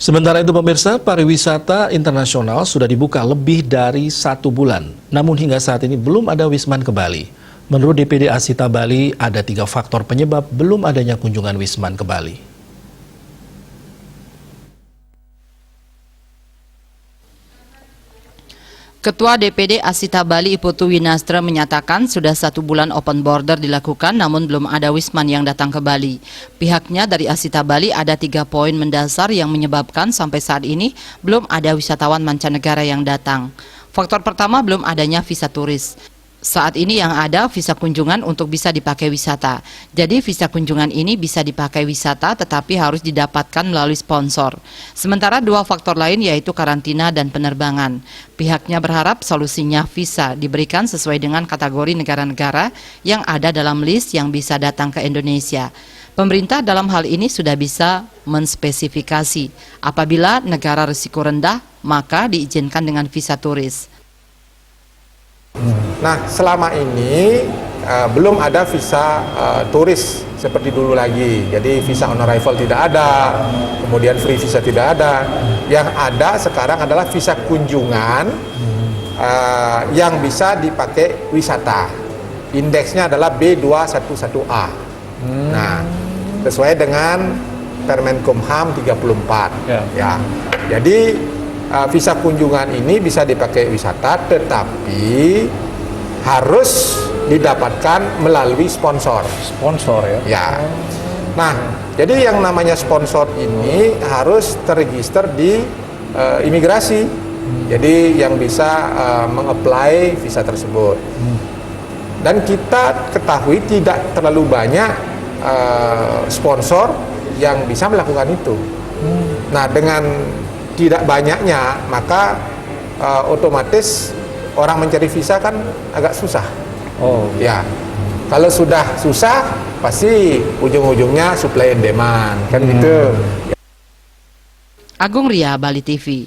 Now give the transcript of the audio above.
Sementara itu pemirsa, pariwisata internasional sudah dibuka lebih dari 1 bulan. Namun hingga saat ini belum ada Wisman ke Bali. Menurut DPD Asita Bali, ada 3 faktor penyebab belum adanya kunjungan Wisman ke Bali. Ketua DPD Asita Bali Iputu Winastra menyatakan sudah 1 bulan open border dilakukan namun belum ada Wisman yang datang ke Bali. Pihaknya dari Asita Bali ada 3 poin mendasar yang menyebabkan sampai saat ini belum ada wisatawan mancanegara yang datang. Faktor pertama belum adanya visa turis. Saat ini yang ada visa kunjungan untuk bisa dipakai wisata. Jadi visa kunjungan ini bisa dipakai wisata tetapi harus didapatkan melalui sponsor. Sementara 2 faktor lain yaitu karantina dan penerbangan. Pihaknya berharap solusinya visa diberikan sesuai dengan kategori negara-negara yang ada dalam list yang bisa datang ke Indonesia. Pemerintah dalam hal ini sudah bisa menspesifikasi apabila negara risiko rendah maka diizinkan dengan visa turis. Nah, selama ini belum ada visa turis seperti dulu lagi. Jadi visa on arrival tidak ada, kemudian free visa tidak ada. Yang ada sekarang adalah visa kunjungan yang bisa dipakai wisata. Indeksnya adalah B211A. Nah, sesuai dengan Permenkumham 34. Ya. Jadi visa kunjungan ini bisa dipakai wisata, tetapi harus didapatkan melalui sponsor. Sponsor ya? Ya. Nah, jadi yang namanya sponsor ini harus terregister di imigrasi. Jadi yang bisa mengapply visa tersebut. Dan kita ketahui tidak terlalu banyak sponsor yang bisa melakukan itu. Nah, dengan tidak banyaknya, maka otomatis orang mencari visa kan agak susah. Oh, ya. Kalau sudah susah, pasti ujung-ujungnya supply and demand, kan gitu. Agung Ria, Bali TV.